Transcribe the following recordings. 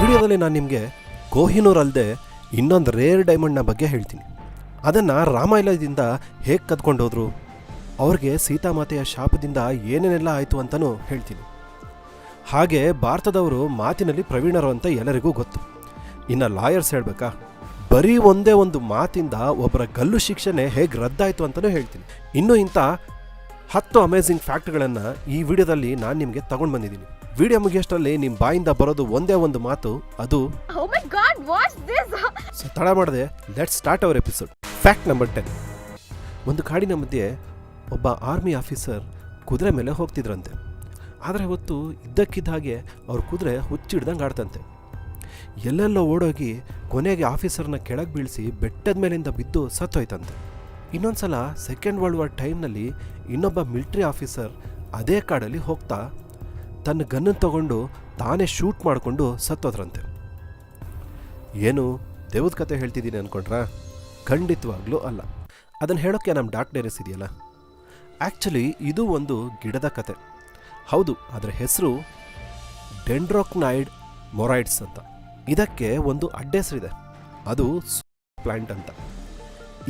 ವಿಡಿಯೋದಲ್ಲಿ ನಾನು ನಿಮಗೆ ಕೋಹಿನೂರ್ ಅಲ್ಲದೆ ಇನ್ನೊಂದು ರೇರ್ ಡೈಮಂಡ್ನ ಬಗ್ಗೆ ಹೇಳ್ತೀನಿ. ಅದನ್ನು ರಾಮಾಯಣದಿಂದ ಹೇಗೆ ಕದ್ಕೊಂಡು ಹೋದ್ರು, ಅವ್ರಿಗೆ ಸೀತಾಮಾತೆಯ ಶಾಪದಿಂದ ಏನೇನೆಲ್ಲ ಆಯಿತು ಅಂತಲೂ ಹೇಳ್ತೀನಿ. ಹಾಗೆ ಭಾರತದವರು ಮಾತಿನಲ್ಲಿ ಪ್ರವೀಣರು ಅಂತ ಎಲ್ಲರಿಗೂ ಗೊತ್ತು. ಇನ್ನು ಲಾಯರ್ಸ್ ಹೇಳಬೇಕಾ, ಬರೀ ಒಂದೇ ಒಂದು ಮಾತಿಂದ ಒಬ್ಬರ ಗಲ್ಲು ಶಿಕ್ಷೆನೇ ಹೇಗೆ ರದ್ದಾಯಿತು ಅಂತಲೂ ಹೇಳ್ತೀನಿ. ಇನ್ನೂ ಇಂಥ 10 ಅಮೇಝಿಂಗ್ ಫ್ಯಾಕ್ಟ್ಗಳನ್ನು ಈ ವಿಡಿಯೋದಲ್ಲಿ ನಾನು ನಿಮಗೆ ತಗೊಂಡು ಬಂದಿದ್ದೀನಿ. ವಿಡಿಯೋ ಮುಗಿಯೋಷ್ಟರಲ್ಲಿ ನಿಮ್ಮ ಬಾಯಿಂದ ಬರೋದು ಒಂದೇ ಒಂದು ಮಾತು, ಅದು ತಡ ಮಾಡದೆ let's start hour episode. Fact number 10. ಒಂದು ಕಾಡಿನ ಮಧ್ಯೆ ಒಬ್ಬ ಆರ್ಮಿ ಆಫೀಸರ್ ಕುದುರೆ ಮೇಲೆ ಹೋಗ್ತಿದ್ರಂತೆ. ಆದರೆ ಹೊತ್ತು ಇದ್ದಕ್ಕಿದ್ದ ಹಾಗೆ ಅವ್ರ ಕುದುರೆ ಹುಚ್ಚಿಡ್ದಂಗೆ ಆಡ್ತಂತೆ. ಎಲ್ಲೆಲ್ಲೋ ಓಡೋಗಿ ಕೊನೆಗೆ ಆಫೀಸರ್ನ ಕೆಳಗೆ ಬೀಳಿಸಿ ಬೆಟ್ಟದ ಮೇಲಿಂದ ಬಿದ್ದು ಸತ್ತೋಯ್ತಂತೆ. ಇನ್ನೊಂದು ಸಲ ಸೆಕೆಂಡ್ ವರ್ಲ್ಡ್ ವಾರ್ ಟೈಮ್ನಲ್ಲಿ ಇನ್ನೊಬ್ಬ ಮಿಲಿಟ್ರಿ ಆಫೀಸರ್ ಅದೇ ಕಾಡಲ್ಲಿ ಹೋಗ್ತಾ ತನ್ನ ಗನ್ನನ್ನು ತಗೊಂಡು ತಾನೇ ಶೂಟ್ ಮಾಡಿಕೊಂಡು ಸತ್ತೋದ್ರಂತೆ. ಏನು ದೇವದ ಕತೆ ಹೇಳ್ತಿದ್ದೀನಿ ಅಂದ್ಕೊಂಡ್ರಾ? ಖಂಡಿತವಾಗ್ಲೂ ಅಲ್ಲ. ಅದನ್ನು ಹೇಳೋಕ್ಕೆ ನಮ್ಮ ಡಾರ್ಕ್ ಡೈರೀಸ್ ಇದೆಯಲ್ಲ, ಆ್ಯಕ್ಚುಲಿ ಇದು ಒಂದು ಗಿಡದ ಕತೆ. ಹೌದು, ಅದರ ಹೆಸರು ಡೆಂಡ್ರೋಕ್ನೈಡ್ ಮೊರೈಡ್ಸ್ ಅಂತ. ಇದಕ್ಕೆ ಒಂದು ಅಡ್ಡೆಸರಿದೆ, ಅದು ಪ್ಲಾಂಟ್ ಅಂತ.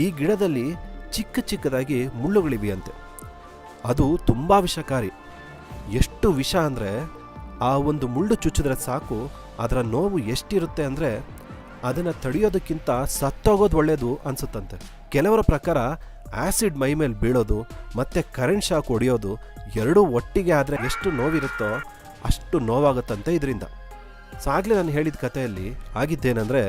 ಈ ಗಿಡದಲ್ಲಿ ಚಿಕ್ಕ ಚಿಕ್ಕದಾಗಿ ಮುಳ್ಳುಗಳಿವೆಯಂತೆ. ಅದು ತುಂಬ ವಿಷಕಾರಿ. ಎಷ್ಟು ವಿಷ ಅಂದರೆ ಆ ಒಂದು ಮುಳ್ಳು ಚುಚ್ಚಿದ್ರೆ ಸಾಕು ಅದರ ನೋವು ಎಷ್ಟಿರುತ್ತೆ ಅಂದರೆ ಅದನ್ನು ತಡೆಯೋದಕ್ಕಿಂತ ಸತ್ತೋಗೋದು ಒಳ್ಳೆಯದು ಅನಿಸುತ್ತಂತೆ. ಕೆಲವರ ಪ್ರಕಾರ ಆ್ಯಸಿಡ್ ಮೈ ಮೇಲೆ ಬೀಳೋದು ಮತ್ತು ಕರೆಂಟ್ ಶಾಕ್ ಹೊಡೆಯೋದು ಎರಡೂ ಒಟ್ಟಿಗೆ ಆದರೆ ಎಷ್ಟು ನೋವಿರುತ್ತೋ ಅಷ್ಟು ನೋವಾಗುತ್ತಂತೆ ಇದರಿಂದ. ಸೊ ಆಗಲೇ ನಾನು ಹೇಳಿದ ಕಥೆಯಲ್ಲಿ ಆಗಿದ್ದೇನೆಂದರೆ,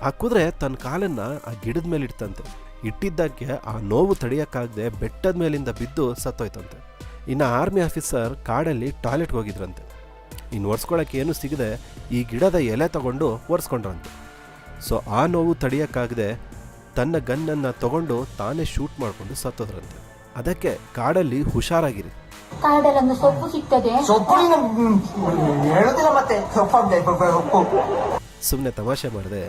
ಆ ಕುದುರೆ ತನ್ನ ಕಾಲನ್ನು ಆ ಗಿಡದ ಮೇಲೆ ಇಡ್ತಂತೆ. ಇಟ್ಟಿದ್ದಕ್ಕೆ ಆ ನೋವು ತಡೆಯೋಕ್ಕಾಗದೆ ಬೆಟ್ಟದ ಮೇಲಿಂದ ಬಿದ್ದು ಸತ್ತೋಯ್ತಂತೆ. ಇನ್ನು ಆರ್ಮಿ ಆಫೀಸರ್ ಕಾಡಲ್ಲಿ ಟಾಯ್ಲೆಟ್ಗೆ ಹೋಗಿದ್ರಂತೆ. ಇನ್ನು ಒರೆಸ್ಕೊಳ್ಳೋಕೆ ಏನೂ ಸಿಗದೆ ಈ ಗಿಡದ ಎಲೆ ತಗೊಂಡು ಒರೆಸ್ಕೊಂಡ್ರಂತೆ. ಸೊ ಆ ನೋವು ತಡೆಯೋಕ್ಕಾಗದೆ ತನ್ನ ಗನ್ನನ್ನು ತಗೊಂಡು ತಾನೇ ಶೂಟ್ ಮಾಡಿಕೊಂಡು ಸತ್ತೋದ್ರಂತೆ. ಅದಕ್ಕೆ ಕಾಡಲ್ಲಿ ಹುಷಾರಾಗಿರಿ. ಕಾಡಲ್ಲೊಂದು ಸೊಪ್ಪು ಸಿಗ್ತದೆ, ಸುಮ್ಮನೆ ತಮಾಷೆ ಮಾಡಿದೆ.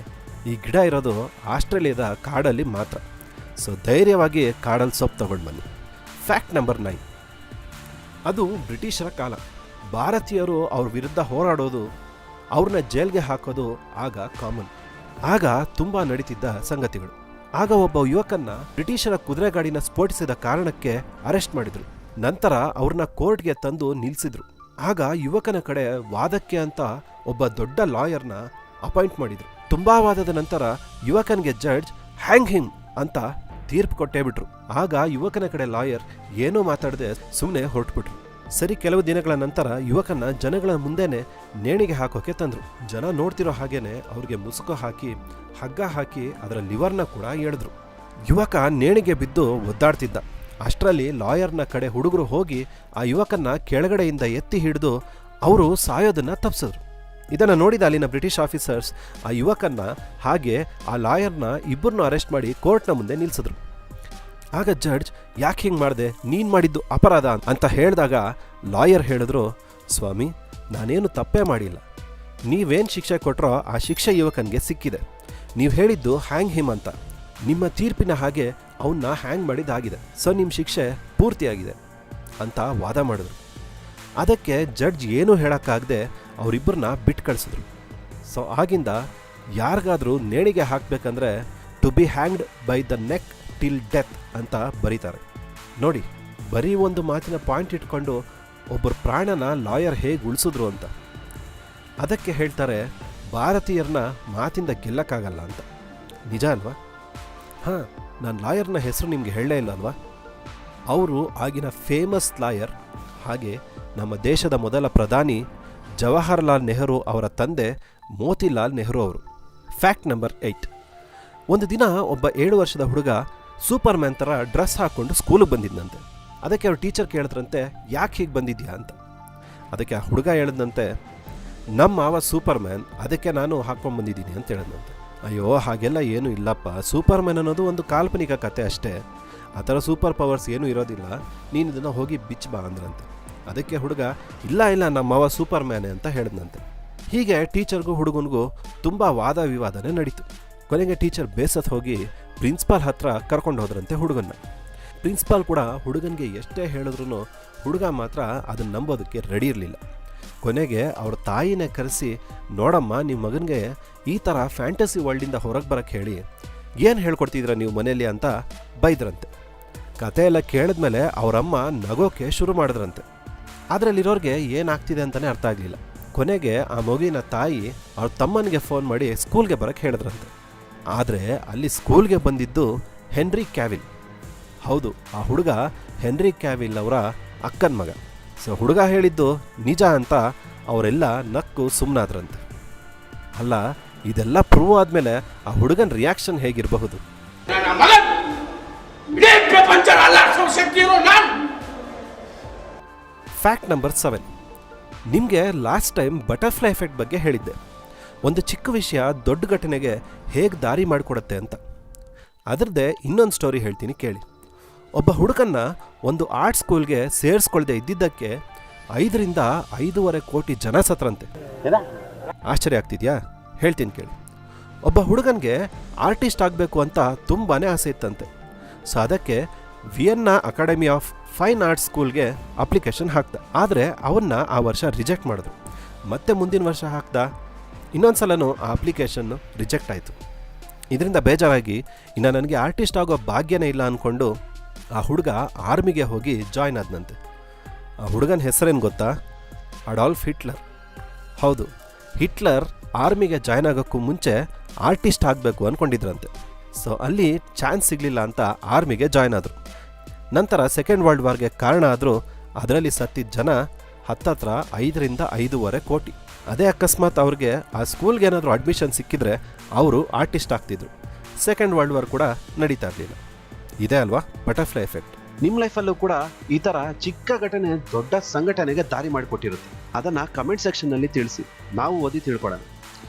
ಈ ಗಿಡ ಇರೋದು ಆಸ್ಟ್ರೇಲಿಯಾದ ಕಾಡಲ್ಲಿ ಮಾತ್ರ. ಸೊ ಧೈರ್ಯವಾಗಿ ಕಾಡಲ್ಲಿ ಸೊಪ್ಪು ತಗೊಂಡು ಬನ್ನಿ. Fact number 9. ಅದು ಬ್ರಿಟಿಷರ ಕಾಲ. ಭಾರತೀಯರು ಅವ್ರ ವಿರುದ್ಧ ಹೋರಾಡೋದು, ಅವ್ರನ್ನ ಜೈಲ್ಗೆ ಹಾಕೋದು ಆಗ ಕಾಮನ್. ಆಗ ತುಂಬ ನಡೀತಿದ್ದ ಸಂಗತಿಗಳು. ಆಗ ಒಬ್ಬ ಯುವಕನ್ನ ಬ್ರಿಟಿಷರ ಕುದುರೆ ಗಾಡಿನ ಸ್ಫೋಟಿಸಿದ ಕಾರಣಕ್ಕೆ ಅರೆಸ್ಟ್ ಮಾಡಿದ್ರು. ನಂತರ ಅವ್ರನ್ನ ಕೋರ್ಟ್ಗೆ ತಂದು ನಿಲ್ಲಿಸಿದ್ರು. ಆಗ ಯುವಕನ ಕಡೆ ವಾದಕ್ಕೆ ಅಂತ ಒಬ್ಬ ದೊಡ್ಡ ಲಾಯರ್ನ ಅಪಾಯಿಂಟ್ ಮಾಡಿದ್ರು. ತುಂಬಾ ವಾದದ ನಂತರ ಯುವಕನಿಗೆ ಜಡ್ಜ್ ಹ್ಯಾಂಗ್ ಹಿಮ್ ಅಂತ ತೀರ್ಪು ಕೊಟ್ಟೇ ಬಿಟ್ರು. ಆಗ ಯುವಕನ ಕಡೆ ಲಾಯರ್ ಏನೂ ಮಾತಾಡದೆ ಸುಮ್ಮನೆ ಹೊರಟ್ಬಿಟ್ರು. ಸರಿ, ಕೆಲವು ದಿನಗಳ ನಂತರ ಯುವಕನ ಜನಗಳ ಮುಂದೆನೆ ನೇಣಿಗೆ ಹಾಕೋಕೆ ತಂದ್ರು. ಜನ ನೋಡ್ತಿರೋ ಹಾಗೇನೆ ಅವ್ರಿಗೆ ಮುಸುಕು ಹಾಕಿ ಹಗ್ಗ ಹಾಕಿ ಅದರ ಲಿವರ್ನ ಕೂಡ ಎಳೆದ್ರು. ಯುವಕ ನೇಣಿಗೆ ಬಿದ್ದು ಒದ್ದಾಡ್ತಿದ್ದ. ಅಷ್ಟರಲ್ಲಿ ಲಾಯರ್ನ ಕಡೆ ಹುಡುಗರು ಹೋಗಿ ಆ ಯುವಕನ್ನ ಕೆಳಗಡೆಯಿಂದ ಎತ್ತಿ ಹಿಡಿದು ಅವರು ಸಾಯೋದನ್ನ ತಪ್ಪಿಸಿದ್ರು. ಇದನ್ನು ನೋಡಿದ ಅಲ್ಲಿನ ಬ್ರಿಟಿಷ್ ಆಫೀಸರ್ಸ್ ಆ ಯುವಕನ್ನ ಹಾಗೆ ಆ ಲಾಯರ್ನ ಇಬ್ಬರನ್ನು ಅರೆಸ್ಟ್ ಮಾಡಿ ಕೋರ್ಟ್ನ ಮುಂದೆ ನಿಲ್ಲಿಸಿದ್ರು. ಆಗ ಜಡ್ಜ್ ಯಾಕೆ ಹಿಂಗೆ ಮಾಡಿದೆ, ನೀನು ಮಾಡಿದ್ದು ಅಪರಾಧ ಅಂತ ಹೇಳಿದಾಗ ಲಾಯರ್ ಹೇಳಿದ್ರು, ಸ್ವಾಮಿ, ನಾನೇನು ತಪ್ಪೇ ಮಾಡಿಲ್ಲ. ನೀವೇನು ಶಿಕ್ಷೆ ಕೊಟ್ಟರೋ ಆ ಶಿಕ್ಷೆ ಯುವಕನಿಗೆ ಸಿಕ್ಕಿದೆ. ನೀವು ಹೇಳಿದ್ದು ಹ್ಯಾಂಗ್ ಹಿಮ್ ಅಂತ. ನಿಮ್ಮ ತೀರ್ಪಿನ ಹಾಗೆ ಅವನ್ನ ಹ್ಯಾಂಗ್ ಮಾಡಿದ್ದಾಗಿದೆ. ಸೊ ನಿಮ್ಮ ಶಿಕ್ಷೆ ಪೂರ್ತಿಯಾಗಿದೆ ಅಂತ ವಾದ ಮಾಡಿದ್ರು. ಅದಕ್ಕೆ ಜಡ್ಜ್ ಏನೂ ಹೇಳೋಕ್ಕಾಗದೆ ಅವರಿಬ್ಬರನ್ನ ಬಿಟ್ಟು ಕಳಿಸಿದ್ರು. ಸೊ ಆಗಿಂದ ಯಾರಿಗಾದರೂ ನೇಣಿಗೆ ಹಾಕಬೇಕಂದ್ರೆ to be hanged by the neck till death ಅಂತ ಬರೀತಾರೆ. ನೋಡಿ, ಬರೀ ಒಂದು ಮಾತಿನ ಪಾಯಿಂಟ್ ಇಟ್ಕೊಂಡು ಒಬ್ಬರ ಪ್ರಾಣನ ಲಾಯರ್ ಹೇಗೆ ಉಳಿಸಿದ್ರು ಅಂತ. ಅದಕ್ಕೆ ಹೇಳ್ತಾರೆ ಭಾರತೀಯರನ್ನ ಮಾತಿಂದ ಗೆಲ್ಲಕ್ಕಾಗಲ್ಲ ಅಂತ. ನಿಜ ಅಲ್ವಾ? ಹಾಂ, ನಾನು ಲಾಯರ್ನ ಹೆಸರು ನಿಮಗೆ ಹೇಳಲೇ ಇಲ್ಲ ಅಲ್ವಾ? ಅವರು ಆಗಿನ ಫೇಮಸ್ ಲಾಯರ್, ಹಾಗೆ ನಮ್ಮ ದೇಶದ ಮೊದಲ ಪ್ರಧಾನಿ ಜವಾಹರ್ಲಾಲ್ ನೆಹರು ಅವರ ತಂದೆ ಮೋತಿಲಾಲ್ ನೆಹರು ಅವರು. Fact number 8. ಒಂದು ದಿನ ಒಬ್ಬ 7 ವರ್ಷದ ಹುಡುಗ ಸೂಪರ್ ಮ್ಯಾನ್ ಥರ ಡ್ರೆಸ್ ಹಾಕ್ಕೊಂಡು ಸ್ಕೂಲಿಗೆ ಬಂದಿದ್ದಂತೆ. ಅದಕ್ಕೆ ಅವ್ರ ಟೀಚರ್ ಕೇಳಿದ್ರಂತೆ, ಯಾಕೆ ಹೀಗೆ ಬಂದಿದ್ಯಾ ಅಂತ. ಅದಕ್ಕೆ ಆ ಹುಡುಗ ಹೇಳಿದಂತೆ, ನಮ್ಮ ಮಾವ ಸೂಪರ್ ಮ್ಯಾನ್, ಅದಕ್ಕೆ ನಾನು ಹಾಕ್ಕೊಂಡು ಬಂದಿದ್ದೀನಿ ಅಂತ ಹೇಳಿದಂತೆ. ಅಯ್ಯೋ, ಹಾಗೆಲ್ಲ ಏನೂ ಇಲ್ಲಪ್ಪ, ಸೂಪರ್ ಮ್ಯಾನ್ ಅನ್ನೋದು ಒಂದು ಕಾಲ್ಪನಿಕ ಕತೆ ಅಷ್ಟೇ, ಆ ಥರ ಸೂಪರ್ ಪವರ್ಸ್ ಏನೂ ಇರೋದಿಲ್ಲ, ನೀನು ಇದನ್ನು ಹೋಗಿ ಬಿಚ್ಚ ಬಾ ಅಂದ್ರಂತೆ. ಅದಕ್ಕೆ ಹುಡುಗ, ಇಲ್ಲ ನಮ್ಮ ಮಾವ ಸೂಪರ್ ಮ್ಯಾನೇ ಅಂತ ಹೇಳಿದಂತೆ. ಹೀಗೆ ಟೀಚರ್ಗೂ ಹುಡುಗನಿಗೂ ತುಂಬ ವಾದ ವಿವಾದನೆ ನಡೀತು. ಕೊನೆಗೆ ಟೀಚರ್ ಬೇಸತ್ ಹೋಗಿ ಪ್ರಿನ್ಸಿಪಾಲ್ ಹತ್ರ ಕರ್ಕೊಂಡು ಹೋದ್ರಂತೆ ಹುಡುಗನ್ನ. ಪ್ರಿನ್ಸಿಪಾಲ್ ಕೂಡ ಹುಡುಗನಿಗೆ ಎಷ್ಟೇ ಹೇಳಿದ್ರು ಹುಡುಗ ಮಾತ್ರ ಅದನ್ನು ನಂಬೋದಕ್ಕೆ ರೆಡಿ ಇರಲಿಲ್ಲ. ಕೊನೆಗೆ ಅವ್ರ ತಾಯಿನೇ ಕರೆಸಿ, ನೋಡಮ್ಮ ನಿಮ್ಮ ಮಗನಿಗೆ ಈ ಥರ ಫ್ಯಾಂಟಸಿ ವರ್ಲ್ಡಿಂದ ಹೊರಗೆ ಬರೋಕ್ಕೆ ಹೇಳಿ ಏನು ಹೇಳ್ಕೊಡ್ತಿದ್ರ ನೀವು ಮನೇಲಿ ಅಂತ ಬೈದ್ರಂತೆ. ಕತೆ ಎಲ್ಲ ಕೇಳಿದ್ಮೇಲೆ ಅವರಮ್ಮ ನಗೋಕ್ಕೆ ಶುರು ಮಾಡಿದ್ರಂತೆ. ಅದರಲ್ಲಿರೋರಿಗೆ ಏನಾಗ್ತಿದೆ ಅಂತಲೇ ಅರ್ಥ ಆಗಲಿಲ್ಲ. ಕೊನೆಗೆ ಆ ಮಗುವಿನ ತಾಯಿ ಅವ್ರ ತಮ್ಮನಿಗೆ ಫೋನ್ ಮಾಡಿ ಸ್ಕೂಲ್ಗೆ ಬರೋಕ್ಕೆ ಹೇಳಿದ್ರಂತೆ. ಆದರೆ ಅಲ್ಲಿ ಸ್ಕೂಲ್ಗೆ ಬಂದಿದ್ದು ಹೆನ್ರಿ ಕ್ಯಾವಿಲ್. ಹೌದು, ಆ ಹುಡುಗ ಹೆನ್ರಿ ಕ್ಯಾವಿಲ್ ಅವರ ಅಕ್ಕನ ಮಗ. ಸೊ ಹುಡುಗ ಹೇಳಿದ್ದು ನಿಜ ಅಂತ ಅವರೆಲ್ಲ ನಕ್ಕು ಸುಮ್ಮನಾದ್ರಂತೆ. ಅಲ್ಲ, ಇದೆಲ್ಲ ಪ್ರೂವ್ ಆದಮೇಲೆ ಆ ಹುಡುಗನ ರಿಯಾಕ್ಷನ್ ಹೇಗಿರಬಹುದು? Fact number 7. ನಿಮಗೆ ಲಾಸ್ಟ್ ಟೈಮ್ ಬಟರ್ಫ್ಲೈ ಎಫೆಕ್ಟ್ ಬಗ್ಗೆ ಹೇಳಿದ್ದೆ. ಒಂದು ಚಿಕ್ಕ ವಿಷಯ ದೊಡ್ಡ ಘಟನೆಗೆ ಹೇಗೆ ದಾರಿ ಮಾಡಿಕೊಡುತ್ತೆ ಅಂತ. ಅದರದ್ದೇ ಇನ್ನೊಂದು ಸ್ಟೋರಿ ಹೇಳ್ತೀನಿ ಕೇಳಿ. ಒಬ್ಬ ಹುಡುಗನ್ನ ಒಂದು ಆರ್ಟ್ ಸ್ಕೂಲ್ಗೆ ಸೇರಿಸ್ಕೊಳ್ದೆ ಇದ್ದಿದ್ದಕ್ಕೆ 5ರಿಂದ 5.5 ಕೋಟಿ ಜನ ಸತ್ರಂತೆ. ಆಶ್ಚರ್ಯ ಆಗ್ತಿದ್ಯಾ? ಹೇಳ್ತೀನಿ ಕೇಳಿ. ಒಬ್ಬ ಹುಡುಗನಿಗೆ ಆರ್ಟಿಸ್ಟ್ ಆಗಬೇಕು ಅಂತ ತುಂಬಾ ಆಸೆ ಇತ್ತಂತೆ. ಸೊ ಅದಕ್ಕೆ Vienna academy of fine arts ಸ್ಕೂಲ್ಗೆ ಅಪ್ಲಿಕೇಶನ್ ಹಾಕ್ದ. ಆದರೆ ಅವನ್ನ ಆ ವರ್ಷ ರಿಜೆಕ್ಟ್ ಮಾಡಿದ್ರು. ಮತ್ತೆ ಮುಂದಿನ ವರ್ಷ ಹಾಕ್ದ, ಇನ್ನೊಂದು ಸಲನೂ ಆ ಅಪ್ಲಿಕೇಶನ್ನು ರಿಜೆಕ್ಟ್ ಆಯಿತು. ಇದರಿಂದ ಬೇಜಾರಾಗಿ ಇನ್ನು ನನಗೆ ಆರ್ಟಿಸ್ಟ್ ಆಗೋ ಭಾಗ್ಯನೇ ಇಲ್ಲ ಅಂದ್ಕೊಂಡು ಆ ಹುಡುಗ ಆರ್ಮಿಗೆ ಹೋಗಿ ಜಾಯ್ನ್ ಆದನಂತೆ. ಆ ಹುಡುಗನ ಹೆಸರೇನು ಗೊತ್ತಾ? Adolf Hitler. ಹೌದು, ಹಿಟ್ಲರ್ ಆರ್ಮಿಗೆ ಜಾಯ್ನ್ ಆಗೋಕ್ಕೂ ಮುಂಚೆ ಆರ್ಟಿಸ್ಟ್ ಆಗಬೇಕು ಅಂದ್ಕೊಂಡಿದ್ರಂತೆ. ಸೊ ಅಲ್ಲಿ ಚಾನ್ಸ್ ಸಿಗಲಿಲ್ಲ ಅಂತ ಆರ್ಮಿಗೆ ಜಾಯ್ನ್ ಆದರು. ನಂತರ ಸೆಕೆಂಡ್ ವರ್ಲ್ಡ್ ವಾರ್ಗೆ ಕಾರಣ ಆದರೂ ಅದರಲ್ಲಿ ಸತ್ತಿದ್ದ ಜನ ಹತ್ತತ್ರ 5ರಿಂದ 5.5 ಕೋಟಿ. ಅದೇ ಅಕಸ್ಮಾತ್ ಅವ್ರಿಗೆ ಆ ಸ್ಕೂಲ್ಗೆ ಏನಾದರೂ ಅಡ್ಮಿಷನ್ ಸಿಕ್ಕಿದ್ರೆ ಅವರು ಆರ್ಟಿಸ್ಟ್ ಆಗ್ತಿದ್ರು. ಸೆಕೆಂಡ್ ವರ್ಲ್ಡ್ ವಾರ್ ಕೂಡ ನಡೀತಾ ಇರಲಿಲ್ಲ. ಇದೇ ಅಲ್ವಾ ಬಟರ್ಫ್ಲೈ ಎಫೆಕ್ಟ್? ನಿಮ್ಮ ಲೈಫಲ್ಲೂ ಕೂಡ ಈ ಥರ ಚಿಕ್ಕ ಘಟನೆ ದೊಡ್ಡ ಸಂಘಟನೆಗೆ ದಾರಿ ಮಾಡಿಕೊಟ್ಟಿರುತ್ತೆ. ಅದನ್ನು ಕಮೆಂಟ್ ಸೆಕ್ಷನ್ನಲ್ಲಿ ತಿಳಿಸಿ, ನಾವು ಓದಿ ತಿಳ್ಕೊಳ್ಳೋಣ.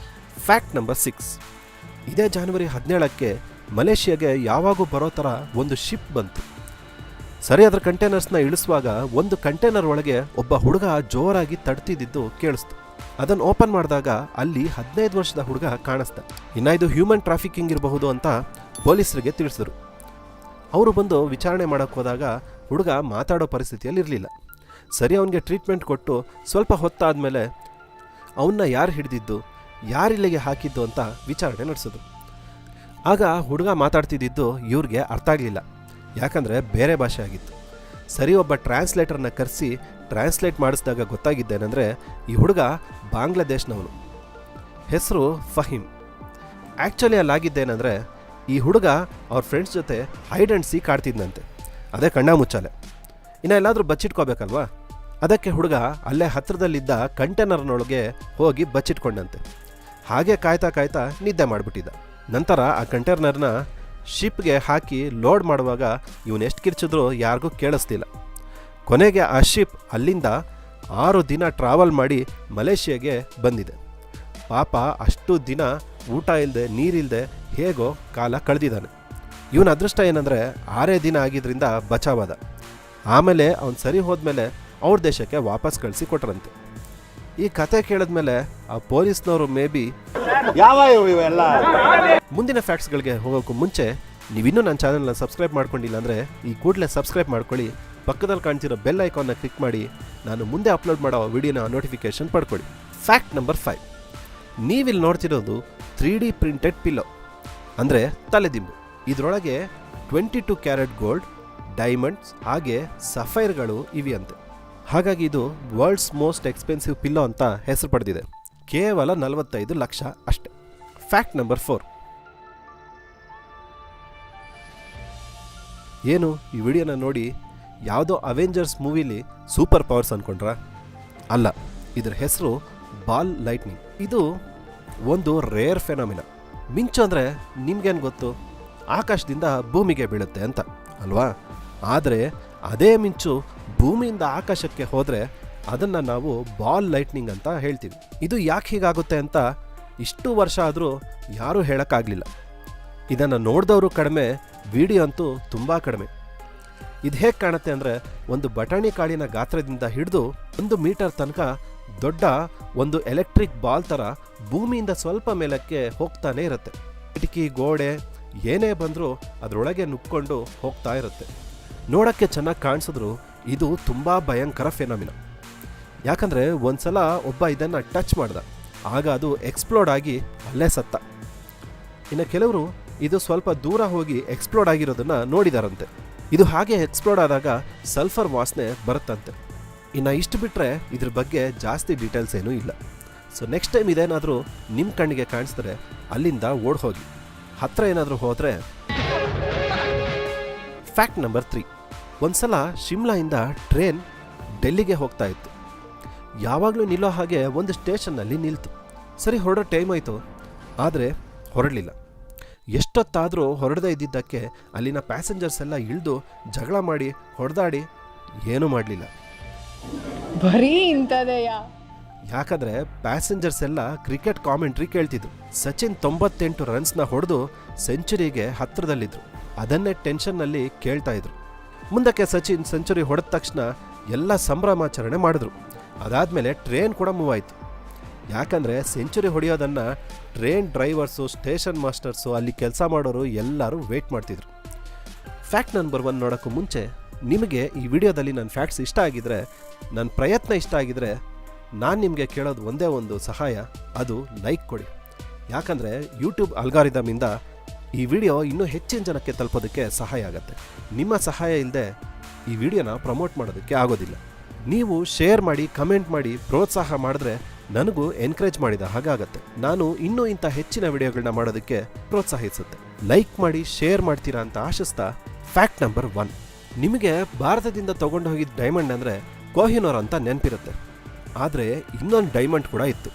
Fact number 6. ಇದೇ ಜನವರಿ 17ಕ್ಕೆ ಮಲೇಷಿಯಾಗೆ ಯಾವಾಗೂ ಬರೋ ಥರ ಒಂದು ಶಿಪ್ ಬಂತು. ಸರಿ, ಅದರ ಕಂಟೈನರ್ಸ್ನ ಇಳಿಸುವಾಗ ಒಂದು ಕಂಟೈನರ್ ಒಳಗೆ ಒಬ್ಬ ಹುಡುಗ ಜೋರಾಗಿ ತಡ್ತಿದ್ದು ಕೇಳಿಸ್ತು. ಅದನ್ನು ಓಪನ್ ಮಾಡಿದಾಗ ಅಲ್ಲಿ 15 ವರ್ಷದ ಹುಡುಗ ಕಾಣಿಸ್ದ. ಇನ್ನು ಇದು ಹ್ಯೂಮನ್ ಟ್ರಾಫಿಕಿಂಗ್ ಇರಬಹುದು ಅಂತ ಪೊಲೀಸರಿಗೆ ತಿಳಿಸಿದ್ರು. ಅವರು ಬಂದು ವಿಚಾರಣೆ ಮಾಡೋಕ್ಕೆ ಹೋದಾಗ ಹುಡುಗ ಮಾತಾಡೋ ಪರಿಸ್ಥಿತಿಯಲ್ಲಿ ಇರಲಿಲ್ಲ. ಸರಿ, ಅವನಿಗೆ ಟ್ರೀಟ್ಮೆಂಟ್ ಕೊಟ್ಟು ಸ್ವಲ್ಪ ಹೊತ್ತಾದಮೇಲೆ ಅವನ್ನ ಯಾರು ಹಿಡಿದಿದ್ದು, ಯಾರಿಲ್ಲಿಗೆ ಹಾಕಿದ್ದು ಅಂತ ವಿಚಾರಣೆ ನಡೆಸಿದ್ರು. ಆಗ ಹುಡುಗ ಮಾತಾಡ್ತಿದ್ದು ಇವ್ರಿಗೆ ಅರ್ಥ ಆಗಲಿಲ್ಲ, ಯಾಕಂದರೆ ಬೇರೆ ಭಾಷೆ ಆಗಿತ್ತು. ಸರಿ, ಒಬ್ಬ ಟ್ರಾನ್ಸ್ಲೇಟರ್ನ ಕರೆಸಿ ಟ್ರಾನ್ಸ್ಲೇಟ್ ಮಾಡಿಸಿದಾಗ ಗೊತ್ತಾಗಿದ್ದೇನೆಂದರೆ ಈ ಹುಡುಗ ಬಾಂಗ್ಲಾದೇಶ್ನವನು. ಹೆಸರು ಫಹೀಮ್. ಆ್ಯಕ್ಚುಲಿ ಅಲ್ಲಾಗಿದ್ದೇನೆಂದರೆ ಈ ಹುಡುಗ ಅವ್ರ ಫ್ರೆಂಡ್ಸ್ ಜೊತೆ ಹೈಡ್ ಆ್ಯಂಡ್ ಸೀಕ್ ಆಡ್ತಿದ್ದಂತೆ. ಅದೇ ಕಣ್ಣ ಮುಚ್ಚಾಲೆ. ಇನ್ನು ಎಲ್ಲಾದರೂ ಬಚ್ಚಿಟ್ಕೋಬೇಕಲ್ವಾ, ಅದಕ್ಕೆ ಹುಡುಗ ಅಲ್ಲೇ ಹತ್ತಿರದಲ್ಲಿದ್ದ ಕಂಟೈನರ್ನೊಳಗೆ ಹೋಗಿ ಬಚ್ಚಿಟ್ಕೊಂಡಂತೆ. ಹಾಗೆ ಕಾಯ್ತಾ ಕಾಯ್ತಾ ನಿದ್ದೆ ಮಾಡಿಬಿಟ್ಟಿದ್ದ. ನಂತರ ಆ ಕಂಟೈನರ್ನ ಶಿಪ್ಗೆ ಹಾಕಿ ಲೋಡ್ ಮಾಡುವಾಗ ಇವನು ಎಷ್ಟು ಕಿರ್ಚಿದ್ರೂ ಯಾರಿಗೂ ಕೇಳಿಸ್ತಿಲ್ಲ. ಕೊನೆಗೆ ಆ ಶಿಪ್ ಅಲ್ಲಿಂದ 6 ದಿನ ಟ್ರಾವೆಲ್ ಮಾಡಿ ಮಲೇಷಿಯಾಗೆ ಬಂದಿದೆ. ಪಾಪ ಅಷ್ಟು ದಿನ ಊಟ ಇಲ್ಲದೆ ನೀರಿಲ್ಲದೆ ಹೇಗೋ ಕಾಲ ಕಳೆದಿದ್ದಾನೆ. ಇವನ ಅದೃಷ್ಟ ಏನಂದರೆ 6 ದಿನ ಆಗಿದ್ದರಿಂದ ಬಚಾವಾದ. ಆಮೇಲೆ ಅವನು ಸರಿ ಹೋದ್ಮೇಲೆ ಅವ್ರ ದೇಶಕ್ಕೆ ವಾಪಸ್ ಕಳಿಸಿ ಕೊಟ್ರಂತೆ. ಈ ಕತೆ ಕೇಳಿದ್ಮೇಲೆ ಆ ಪೊಲೀಸ್ನವರು ಮೇ ಬಿ ಮುಂದಿನ ಫ್ಯಾಕ್ಟ್ಸ್ಗಳಿಗೆ ಹೋಗೋಕ್ಕೂ ಮುಂಚೆ ನೀವಿನ್ನೂ ನನ್ನ ಚಾನಲ್ನ ಸಬ್ಸ್ಕ್ರೈಬ್ ಮಾಡ್ಕೊಂಡಿಲ್ಲ ಅಂದರೆ ಈ ಕೂಡಲೇ ಸಬ್ಸ್ಕ್ರೈಬ್ ಮಾಡ್ಕೊಳ್ಳಿ. ಪಕ್ಕದಲ್ಲಿ ಕಾಣ್ತಿರೋ ಬೆಲ್ ಐಕಾನ್ನ ಕ್ಲಿಕ್ ಮಾಡಿ ನಾನು ಮುಂದೆ ಅಪ್ಲೋಡ್ ಮಾಡೋ ವಿಡಿಯೋನ ನೋಟಿಫಿಕೇಷನ್ ಪಡ್ಕೊಳ್ಳಿ. Fact number 5. ನೀವಿಲ್ಲಿ ನೋಡ್ತಿರೋದು 3D ಪ್ರಿಂಟೆಡ್ ಪಿಲ್ಲೋ, ಅಂದರೆ ತಲೆದಿಂಬು. ಇದರೊಳಗೆ 22 ಕ್ಯಾರೆಟ್ ಗೋಲ್ಡ್, ಡೈಮಂಡ್ಸ್ ಹಾಗೆ ಸಫೈರ್ಗಳು ಇವೆಯಂತೆ. ಹಾಗಾಗಿ ಇದು ವರ್ಲ್ಡ್ಸ್ ಮೋಸ್ಟ್ ಎಕ್ಸ್ಪೆನ್ಸಿವ್ ಪಿಲ್ಲೋ ಅಂತ ಹೆಸರು ಪಡೆದಿದೆ. ಕೇವಲ 45 ಲಕ್ಷ ಅಷ್ಟೆ. Fact number 4. ಏನು ಈ ವಿಡಿಯೋನ ನೋಡಿ ಯಾವುದೋ ಅವೆಂಜರ್ಸ್ ಮೂವಿಲಿ ಸೂಪರ್ ಪವರ್ಸ್ ಅಂದ್ಕೊಂಡ್ರಾ? ಅಲ್ಲ, ಇದರ ಹೆಸರು ಬಾಲ್ ಲೈಟ್ನಿಂಗ್. ಇದು ಒಂದು ರೇರ್ ಫೆನಾಮಿನ. ಮಿಂಚು ಅಂದರೆ ನಿಮ್ಗೇನು ಗೊತ್ತು? ಆಕಾಶದಿಂದ ಭೂಮಿಗೆ ಬೀಳುತ್ತೆ ಅಂತ ಅಲ್ವಾ? ಆದರೆ ಅದೇ ಮಿಂಚು ಭೂಮಿಯಿಂದ ಆಕಾಶಕ್ಕೆ ಹೋದರೆ ಅದನ್ನು ನಾವು ಬಾಲ್ ಲೈಟ್ನಿಂಗ್ ಅಂತ ಹೇಳ್ತೀವಿ. ಇದು ಯಾಕೆ ಹೀಗಾಗುತ್ತೆ ಅಂತ ಇಷ್ಟು ವರ್ಷ ಆದರೂ ಯಾರೂ ಹೇಳೋಕ್ಕಾಗಲಿಲ್ಲ. ಇದನ್ನು ನೋಡಿದವರು ಕಡಿಮೆ, ವಿಡಿಯೋ ಅಂತೂ ತುಂಬ ಕಡಿಮೆ. ಇದು ಹೇಗೆ ಕಾಣುತ್ತೆ ಅಂದರೆ ಒಂದು ಬಟಾಣಿ ಕಾಳಿನ ಗಾತ್ರದಿಂದ ಹಿಡಿದು 1 ಮೀಟರ್ ತನಕ ದೊಡ್ಡ ಒಂದು ಎಲೆಕ್ಟ್ರಿಕ್ ಬಾಲ್ ಥರ ಭೂಮಿಯಿಂದ ಸ್ವಲ್ಪ ಮೇಲಕ್ಕೆ ಹೋಗ್ತಾನೆ ಇರುತ್ತೆ. ಕಿಟಕಿ ಗೋಡೆ ಏನೇ ಬಂದರೂ ಅದರೊಳಗೆ ನುಗ್ಕೊಂಡು ಹೋಗ್ತಾ ಇರುತ್ತೆ. ನೋಡೋಕ್ಕೆ ಚೆನ್ನಾಗಿ ಕಾಣಿಸಿದ್ರು ಇದು ತುಂಬ ಭಯಂಕರ ಫೆನಾಮಿನ. ಯಾಕಂದರೆ ಒಂದ್ಸಲ ಒಬ್ಬ ಇದನ್ನು ಟಚ್ ಮಾಡ್ದ, ಆಗ ಅದು ಎಕ್ಸ್ಪ್ಲೋಡ್ ಆಗಿ ಅಲ್ಲೇ ಸತ್ತ. ಇನ್ನು ಕೆಲವರು ಇದು ಸ್ವಲ್ಪ ದೂರ ಹೋಗಿ ಎಕ್ಸ್ಪ್ಲೋಡ್ ಆಗಿರೋದನ್ನು ನೋಡಿದಾರಂತೆ. ಇದು ಹಾಗೆ ಎಕ್ಸ್ಪ್ಲೋಡ್ ಆದಾಗ ಸಲ್ಫರ್ ವಾಸನೆ ಬರುತ್ತಂತೆ. ಇನ್ನು ಇಷ್ಟು ಬಿಟ್ಟರೆ ಇದ್ರ ಬಗ್ಗೆ ಜಾಸ್ತಿ ಡೀಟೇಲ್ಸ್ ಏನೂ ಇಲ್ಲ. ಸೊ ನೆಕ್ಸ್ಟ್ ಟೈಮ್ ಇದೇನಾದರೂ ನಿಮ್ಮ ಕಣ್ಣಿಗೆ ಕಾಣಿಸಿದ್ರೆ ಅಲ್ಲಿಂದ ಓಡ್ ಹೋಗಿ. ಹತ್ತಿರ ಏನಾದರೂ ಹೋದರೆ. Fact number 3. ಒಂದ್ಸಲ ಶಿಮ್ಲಾಯಿಂದ ಟ್ರೈನ್ ಡೆಲ್ಲಿಗೆ ಹೋಗ್ತಾ ಇತ್ತು. ಯಾವಾಗಲೂ ನಿಲ್ಲೋ ಹಾಗೆ ಒಂದು ಸ್ಟೇಷನ್ನಲ್ಲಿ ನಿಲ್ತು. ಸರಿ, ಹೊರಡೋ ಟೈಮ್ ಆಯಿತು, ಆದರೆ ಹೊರಡಲಿಲ್ಲ. ಎಷ್ಟೊತ್ತಾದರೂ ಹೊರಡದೇ ಇದ್ದಿದ್ದಕ್ಕೆ ಅಲ್ಲಿನ ಪ್ಯಾಸೆಂಜರ್ಸ್ ಎಲ್ಲ ಇಳಿದು ಜಗಳ ಮಾಡಿ ಹೊಡೆದಾಡಿ ಏನೂ ಮಾಡಲಿಲ್ಲ. ಬರೀ ಇಂಥದೆಯಾ? ಯಾಕಂದರೆ ಪ್ಯಾಸೆಂಜರ್ಸ್ ಎಲ್ಲ ಕ್ರಿಕೆಟ್ ಕಾಮೆಂಟ್ರಿ ಕೇಳ್ತಿದ್ರು. ಸಚಿನ್ 98 ರನ್ಸ್ನ ಹೊಡೆದು ಸೆಂಚುರಿಗೆ ಹತ್ತಿರದಲ್ಲಿದ್ದರು. ಅದನ್ನೇ ಟೆನ್ಷನ್ನಲ್ಲಿ ಕೇಳ್ತಾ ಇದ್ರು. ಮುಂದಕ್ಕೆ ಸಚಿನ್ ಸೆಂಚುರಿ ಹೊಡೆದ ತಕ್ಷಣ ಎಲ್ಲ ಸಂಭ್ರಮಾಚರಣೆ ಮಾಡಿದ್ರು. ಅದಾದಮೇಲೆ ಟ್ರೈನ್ ಕೂಡ ಮೂವ್ ಆಯಿತು. ಯಾಕಂದರೆ ಸೆಂಚುರಿ ಹೊಡೆಯೋದನ್ನು ಟ್ರೈನ್ ಡ್ರೈವರ್ಸು, ಸ್ಟೇಷನ್ ಮಾಸ್ಟರ್ಸು, ಅಲ್ಲಿ ಕೆಲಸ ಮಾಡೋರು ಎಲ್ಲರೂ ವೇಟ್ ಮಾಡ್ತಿದ್ರು. ಫ್ಯಾಕ್ಟ್ ನಂಬರ್ 1 ನೋಡೋಕ್ಕೂ ಮುಂಚೆ ನಿಮಗೆ ಈ ವಿಡಿಯೋದಲ್ಲಿ ನನ್ನ ಫ್ಯಾಕ್ಟ್ಸ್ ಇಷ್ಟ ಆಗಿದ್ರೆ, ನನ್ನ ಪ್ರಯತ್ನ ಇಷ್ಟ ಆಗಿದ್ರೆ, ನಾನು ನಿಮಗೆ ಕೇಳೋದು ಒಂದೇ ಒಂದು ಸಹಾಯ, ಅದು ಲೈಕ್ ಕೊಡಿ. ಯಾಕಂದರೆ ಯೂಟ್ಯೂಬ್ ಅಲ್ಗಾರಿದಮಿಂದ ಈ ವಿಡಿಯೋ ಇನ್ನೂ ಹೆಚ್ಚಿನ ಜನಕ್ಕೆ ತಲುಪೋದಕ್ಕೆ ಸಹಾಯ ಆಗುತ್ತೆ. ನಿಮ್ಮ ಸಹಾಯ ಇಲ್ಲದೆ ಈ ವಿಡಿಯೋನ ಪ್ರಮೋಟ್ ಮಾಡೋದಕ್ಕೆ ಆಗೋದಿಲ್ಲ. ನೀವು ಶೇರ್ ಮಾಡಿ, ಕಮೆಂಟ್ ಮಾಡಿ, ಪ್ರೋತ್ಸಾಹ ಮಾಡಿದ್ರೆ ನನಗೂ ಎನ್ಕರೇಜ್ ಮಾಡಿದ ಹಾಗಾಗತ್ತೆ. ನಾನು ಇನ್ನೂ ಇಂಥ ಹೆಚ್ಚಿನ ವಿಡಿಯೋಗಳನ್ನ ಮಾಡೋದಕ್ಕೆ ಪ್ರೋತ್ಸಾಹಿಸುತ್ತೆ. ಲೈಕ್ ಮಾಡಿ, ಶೇರ್ ಮಾಡ್ತೀರಾ ಅಂತ ಆಶಿಸ್ತಾ, ಫ್ಯಾಕ್ಟ್ ನಂಬರ್ 1. ನಿಮಗೆ ಭಾರತದಿಂದ ತೊಗೊಂಡು ಹೋಗಿದ್ದ ಡೈಮಂಡ್ ಅಂದರೆ ಕೊಹಿನೂರ್ ಅಂತ ನೆನಪಿರುತ್ತೆ. ಆದರೆ ಇನ್ನೊಂದು ಡೈಮಂಡ್ ಕೂಡ ಇತ್ತು.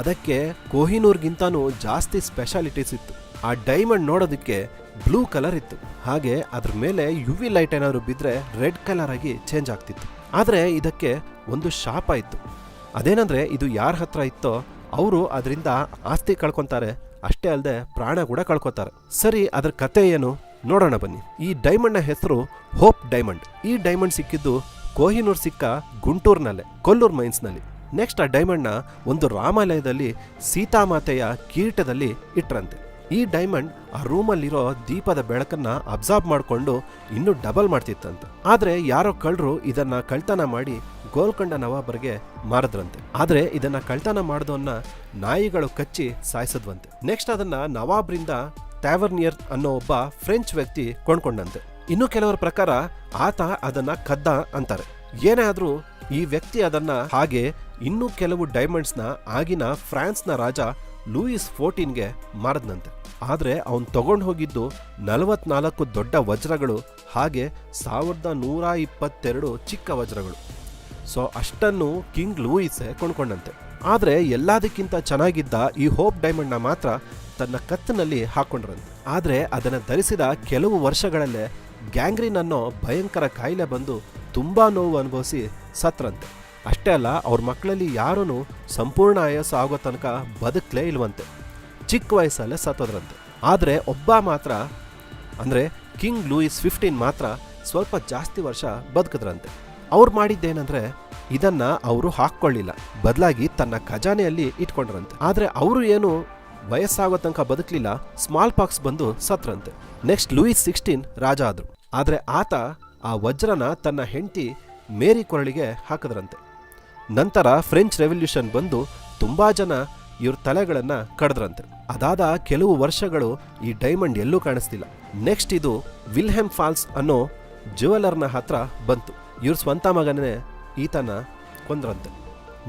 ಅದಕ್ಕೆ ಕೊಹಿನೂರ್ಗಿಂತನೂ ಜಾಸ್ತಿ ಸ್ಪೆಷಾಲಿಟೀಸ್ ಇತ್ತು. ಆ ಡೈಮಂಡ್ ನೋಡೋದಕ್ಕೆ ಬ್ಲೂ ಕಲರ್ ಇತ್ತು. ಹಾಗೆ ಅದ್ರ ಮೇಲೆ UV ಲೈಟ್ ಏನಾದ್ರು ಬಿದ್ದರೆ ರೆಡ್ ಕಲರ್ ಆಗಿ ಚೇಂಜ್ ಆಗ್ತಿತ್ತು. ಆದರೆ ಇದಕ್ಕೆ ಒಂದು ಶಾಪ ಇತ್ತು. ಅದೇನಂದರೆ ಇದು ಯಾರ ಹತ್ರ ಇತ್ತೋ ಅವರು ಅದರಿಂದ ಆಸ್ತಿ ಕಳ್ಕೊತಾರೆ, ಅಷ್ಟೇ ಅಲ್ಲದೆ ಪ್ರಾಣ ಕೂಡ ಕಳ್ಕೊತಾರೆ. ಸರಿ, ಅದ್ರ ಕತೆ ಏನು ನೋಡೋಣ ಬನ್ನಿ. ಈ ಡೈಮಂಡ್ನ ಹೆಸರು ಹೋಪ್ ಡೈಮಂಡ್. ಈ ಡೈಮಂಡ್ ಸಿಕ್ಕಿದ್ದು ಕೊಹಿನೂರ್ ಸಿಕ್ಕ ಗುಂಟೂರ್ನಲ್ಲೇ, ಕೊಲ್ಲೂರ್ ಮೈನ್ಸ್ನಲ್ಲಿ. ನೆಕ್ಸ್ಟ್ ಆ ಡೈಮಂಡ್ನ ಒಂದು ರಾಮಾಲಯದಲ್ಲಿ ಸೀತಾಮಾತೆಯ ಕಿರೀಟದಲ್ಲಿ ಇಟ್ರಂತೆ. ಈ ಡೈಮಂಡ್ ಆ ರೂಮಲ್ಲಿರೋ ದೀಪದ ಬೆಳಕನ್ನ ಅಬ್ಸಾರ್ಬ್ ಮಾಡಿಕೊಂಡು ಇನ್ನೂ ಡಬಲ್ ಮಾಡ್ತಿತ್ತಂತೆ. ಆದರೆ ಯಾರೋ ಕಳ್ಳರು ಇದನ್ನ ಕಳ್ತನ ಮಾಡಿ ಗೋಲ್ಕೊಂಡ ನವಾಬರ್ಗೆ ಮಾರಿದ್ರಂತೆ. ಆದರೆ ಇದನ್ನ ಕಳ್ತನ ಮಾಡಿದವನ್ನ ನಾಯಿಗಳು ಕಚ್ಚಿ ಸಾಯಿಸಿದ್ವಂತೆ. ನೆಕ್ಸ್ಟ್ ಅದನ್ನ ನವಾಬ್ರಿಂದ ಟ್ಯಾವರ್ನಿಯರ್ ಅನ್ನೋ ಒಬ್ಬ ಫ್ರೆಂಚ್ ವ್ಯಕ್ತಿ ಕೊಂಡ್ಕೊಂಡಂತೆ. ಇನ್ನು ಕೆಲವರ ಪ್ರಕಾರ ಆತ ಅದನ್ನ ಕದ್ದ ಅಂತಾರೆ. ಏನೇ ಆದ್ರೂ ಈ ವ್ಯಕ್ತಿ ಅದನ್ನ ಹಾಗೆ ಇನ್ನೂ ಕೆಲವು ಡೈಮಂಡ್ಸ್ನ ಆಗಿನ ಫ್ರಾನ್ಸ್ನ ರಾಜ ಲೂಯಿಸ್ 14ಗೆ ಮಾರದ್ನಂತೆ. ಆದರೆ ಅವನು ತಗೊಂಡು ಹೋಗಿದ್ದು 44 ದೊಡ್ಡ ವಜ್ರಗಳು, ಹಾಗೆ 1122 ಚಿಕ್ಕ ವಜ್ರಗಳು. ಸೊ ಅಷ್ಟನ್ನು ಕಿಂಗ್ ಲೂಯಿಸೇ ಕೊಂಡ್ಕೊಂಡಂತೆ. ಆದರೆ ಎಲ್ಲದಕ್ಕಿಂತ ಚೆನ್ನಾಗಿದ್ದ ಈ ಹೋಪ್ ಡೈಮಂಡ್ನ ಮಾತ್ರ ತನ್ನ ಕತ್ತಿನಲ್ಲಿ ಹಾಕೊಂಡ್ರಂತೆ. ಆದರೆ ಅದನ್ನು ಧರಿಸಿದ ಕೆಲವು ವರ್ಷಗಳಲ್ಲೇ ಗ್ಯಾಂಗ್ರೀನ್ ಅನ್ನೋ ಭಯಂಕರ ಕಾಯಿಲೆ ಬಂದು ತುಂಬಾ ನೋವು ಅನುಭವಿಸಿ ಸತ್ರಂತೆ. ಅಷ್ಟೇ ಅಲ್ಲ, ಅವ್ರ ಮಕ್ಕಳಲ್ಲಿ ಯಾರೂ ಸಂಪೂರ್ಣ ಆಯಸ್ಸು ಆಗೋ ತನಕ ಬದುಕಲೇ ಇಲ್ವಂತೆ. ಚಿಕ್ಕ ವಯಸ್ಸಲ್ಲೇ ಸತ್ತೋದ್ರಂತೆ. ಆದರೆ ಒಬ್ಬ ಮಾತ್ರ, ಅಂದರೆ ಕಿಂಗ್ ಲೂಯಿಸ್ 15 ಮಾತ್ರ ಸ್ವಲ್ಪ ಜಾಸ್ತಿ ವರ್ಷ ಬದುಕಿದ್ರಂತೆ. ಅವ್ರು ಮಾಡಿದ್ದೇನೆಂದರೆ ಇದನ್ನ ಅವರು ಹಾಕ್ಕೊಳ್ಳಿಲ್ಲ, ಬದಲಾಗಿ ತನ್ನ ಖಜಾನೆಯಲ್ಲಿ ಇಟ್ಕೊಂಡ್ರಂತೆ. ಆದರೆ ಅವರು ಏನು ವಯಸ್ಸಾಗೋ ತನಕ ಬದುಕಲಿಲ್ಲ, ಸ್ಮಾಲ್ ಪಾಕ್ಸ್ ಬಂದು ಸತ್ರಂತೆ. ನೆಕ್ಸ್ಟ್ ಲೂಯಿಸ್ 16 ರಾಜ ಆದ್ರು. ಆದರೆ ಆತ ಆ ವಜ್ರನ ತನ್ನ ಹೆಂಡತಿ ಮೇರಿ ಕೊರಳಿಗೆ ಹಾಕಿದ್ರಂತೆ. ನಂತರ ಫ್ರೆಂಚ್ ರೆವಲ್ಯೂಷನ್ ಬಂದು ತುಂಬಾ ಜನ ಇವ್ರ ತಲೆಗಳನ್ನ ಕಡ್ದ್ರಂತೆ. ಅದಾದ ಕೆಲವು ವರ್ಷಗಳು ಈ ಡೈಮಂಡ್ ಎಲ್ಲೂ ಕಾಣಿಸ್ತಿಲ್ಲ. ನೆಕ್ಸ್ಟ್ ಇದು ವಿಲ್ಹೆಮ್ ಫಾಲ್ಸ್ ಅನ್ನೋ ಜ್ಯುವೆಲರ್ನ ಹತ್ರ ಬಂತು. ಇವ್ರ ಸ್ವಂತ ಮಗನೇ ಈತನ ಕೊಂದ್ರಂತೆ.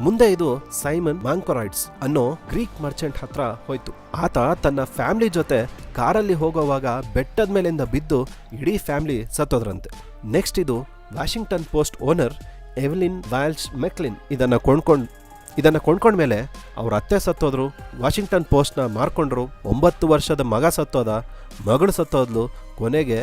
ಮುಂದೆ ಇದು ಸೈಮನ್ ಮಾಂಕೊರಾಯ್ಡ್ಸ್ ಅನ್ನೋ ಗ್ರೀಕ್ ಮರ್ಚೆಂಟ್ ಹತ್ರ ಹೋಯ್ತು. ಆತ ತನ್ನ ಫ್ಯಾಮಿಲಿ ಜೊತೆ ಕಾರಲ್ಲಿ ಹೋಗೋವಾಗ ಬೆಟ್ಟದ ಮೇಲಿಂದ ಬಿದ್ದು ಇಡೀ ಫ್ಯಾಮಿಲಿ ಸತ್ತೋದ್ರಂತೆ. ನೆಕ್ಸ್ಟ್ ಇದು ವಾಷಿಂಗ್ಟನ್ ಪೋಸ್ಟ್ ಓನರ್ ಎವೆಲಿನ್ ವ್ಯಾಲ್ಶ್ ಮೆಕ್ಲಿನ್ ಇದನ್ನ ಕೊಂಡ್ಕೊಂಡ್ಮೇಲೆ ಅವ್ರ ಅತ್ತೆ ಸತ್ತೋದ್ರು, ವಾಷಿಂಗ್ಟನ್ ಪೋಸ್ಟ್ನ ಮಾರ್ಕೊಂಡ್ರು. 9 ವರ್ಷದ ಮಗ ಸತ್ತೋದ, ಮಗಳು ಸತ್ತೋದ್ಲು, ಕೊನೆಗೆ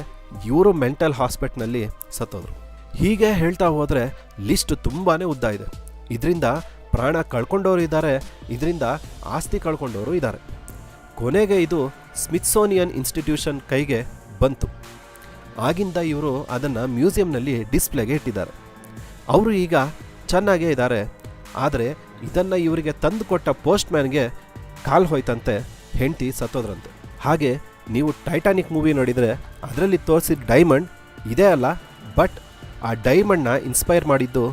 ಇವರು ಮೆಂಟಲ್ ಹಾಸ್ಪಿಟ್ಲ್ನಲ್ಲಿ ಸತ್ತೋದ್ರು. ಹೀಗೆ ಹೇಳ್ತಾ ಹೋದರೆ ಲಿಸ್ಟ್ ತುಂಬಾ ಉದ್ದ ಇದೆ. ಇದರಿಂದ ಪ್ರಾಣ ಕಳ್ಕೊಂಡವರು ಇದ್ದಾರೆ, ಇದರಿಂದ ಆಸ್ತಿ ಕಳ್ಕೊಂಡವರು ಇದ್ದಾರೆ. ಕೊನೆಗೆ ಇದು ಸ್ಮಿತ್ಸೋನಿಯನ್ ಇನ್ಸ್ಟಿಟ್ಯೂಷನ್ ಕೈಗೆ ಬಂತು. ಆಗಿಂದ ಇವರು ಅದನ್ನು ಮ್ಯೂಸಿಯಂನಲ್ಲಿ ಡಿಸ್ಪ್ಲೇಗೆ ಇಟ್ಟಿದ್ದಾರೆ. ಅವರು ಈಗ ಚೆನ್ನಾಗೇ ಇದ್ದಾರೆ. ಆದರೆ ಇದನ್ನು ಇವರಿಗೆ ತಂದು ಕೊಟ್ಟ ಪೋಸ್ಟ್ ಮ್ಯಾನ್ಗೆ ಕಾಲು ಹೋಯ್ತಂತೆ, ಹೆಂಡತಿ ಸತ್ತೋದ್ರಂತೆ. ಹಾಗೆ ನೀವು ಟೈಟಾನಿಕ್ ಮೂವಿ ನೋಡಿದರೆ ಅದರಲ್ಲಿ ತೋರಿಸಿದ ಡೈಮಂಡ್ ಇದೇ ಅಲ್ಲ, ಬಟ್ ಆ ಡೈಮಂಡ್ನ ಇನ್ಸ್ಪೈರ್ ಮಾಡಿದ್ದು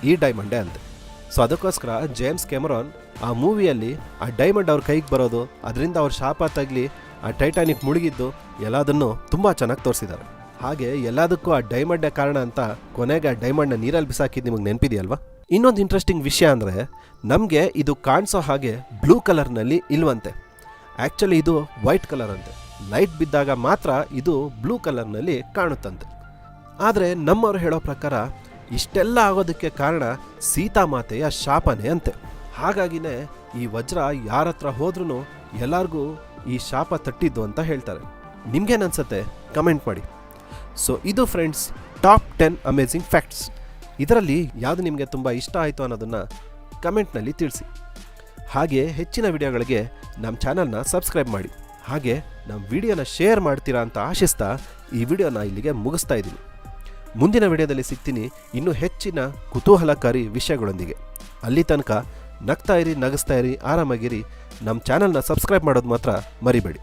ಈ ಡೈಮಂಡೇ ಅಂತೆ. ಸೊ ಅದಕ್ಕೋಸ್ಕರ ಜೇಮ್ಸ್ ಕ್ಯಾಮರಾನ್ ಆ ಮೂವಿಯಲ್ಲಿ ಆ ಡೈಮಂಡ್ ಅವ್ರ ಕೈಗೆ ಬರೋದು, ಅದರಿಂದ ಅವ್ರ ಶಾಪ ತಗಲಿ ಆ ಟೈಟಾನಿಕ್ ಮುಳುಗಿದ್ದು ಎಲ್ಲದನ್ನು ತುಂಬ ಚೆನ್ನಾಗಿ ತೋರಿಸಿದ್ದಾರೆ. ಹಾಗೆ ಎಲ್ಲದಕ್ಕೂ ಆ ಡೈಮಂಡೇ ಕಾರಣ ಅಂತ ಕೊನೆಗೆ ಆ ಡೈಮಂಡ್ನ ನೀರಲ್ಲಿ ಬಿಸಾಕಿದ್ದು ನಿಮಗೆ ನೆನಪಿದೆಯಲ್ವಾ? ಇನ್ನೊಂದು ಇಂಟ್ರೆಸ್ಟಿಂಗ್ ವಿಷಯ ಅಂದರೆ ನಮಗೆ ಇದು ಕಾಣಿಸೋ ಹಾಗೆ ಬ್ಲೂ ಕಲರ್ನಲ್ಲಿ ಇಲ್ವಂತೆ. ಆ್ಯಕ್ಚುಲಿ ಇದು ವೈಟ್ ಕಲರ್ ಅಂತೆ. ಲೈಟ್ ಬಿದ್ದಾಗ ಮಾತ್ರ ಇದು ಬ್ಲೂ ಕಲರ್ನಲ್ಲಿ ಕಾಣುತ್ತಂತೆ. ಆದರೆ ನಮ್ಮವ್ರು ಹೇಳೋ ಪ್ರಕಾರ ಇಷ್ಟೆಲ್ಲ ಆಗೋದಕ್ಕೆ ಕಾರಣ ಸೀತಾಮಾತೆಯ ಶಾಪನೇ ಅಂತೆ. ಹಾಗಾಗಿನೇ ಈ ವಜ್ರ ಯಾರ ಹತ್ರ ಹೋದ್ರೂ ಎಲ್ಲರಿಗೂ ಈ ಶಾಪ ತಟ್ಟಿದ್ದು ಅಂತ ಹೇಳ್ತಾರೆ. ನಿಮ್ಗೇನನ್ಸುತ್ತೆ ಕಮೆಂಟ್ ಮಾಡಿ. ಸೊ ಇದು ಫ್ರೆಂಡ್ಸ್ ಟಾಪ್ 10 ಅಮೇಝಿಂಗ್ ಫ್ಯಾಕ್ಟ್ಸ್. ಇದರಲ್ಲಿ ಯಾವುದು ನಿಮಗೆ ತುಂಬ ಇಷ್ಟ ಆಯಿತು ಅನ್ನೋದನ್ನು ಕಮೆಂಟ್ನಲ್ಲಿ ತಿಳಿಸಿ. ಹಾಗೆ ಹೆಚ್ಚಿನ ವಿಡಿಯೋಗಳಿಗೆ ನಮ್ಮ ಚಾನಲ್ನ ಸಬ್ಸ್ಕ್ರೈಬ್ ಮಾಡಿ. ಹಾಗೆ ನಮ್ಮ ವಿಡಿಯೋನ ಶೇರ್ ಮಾಡ್ತೀರಾ ಅಂತ ಆಶಿಸ್ತಾ ಈ ವಿಡಿಯೋನ ಇಲ್ಲಿಗೆ ಮುಗಿಸ್ತಾ ಇದ್ದೀನಿ. ಮುಂದಿನ ವಿಡಿಯೋದಲ್ಲಿ ಸಿಗ್ತೀನಿ ಇನ್ನೂ ಹೆಚ್ಚಿನ ಕುತೂಹಲಕಾರಿ ವಿಷಯಗಳೊಂದಿಗೆ. ಅಲ್ಲಿ ತನಕ ನಗ್ತಾ ಇರಿ, ನಗಿಸ್ತಾ ಇರಿ, ಆರಾಮಾಗಿರಿ. ನಮ್ಮ ಚಾನಲ್ನ ಸಬ್ಸ್ಕ್ರೈಬ್ ಮಾಡೋದು ಮಾತ್ರ ಮರಿಬೇಡಿ.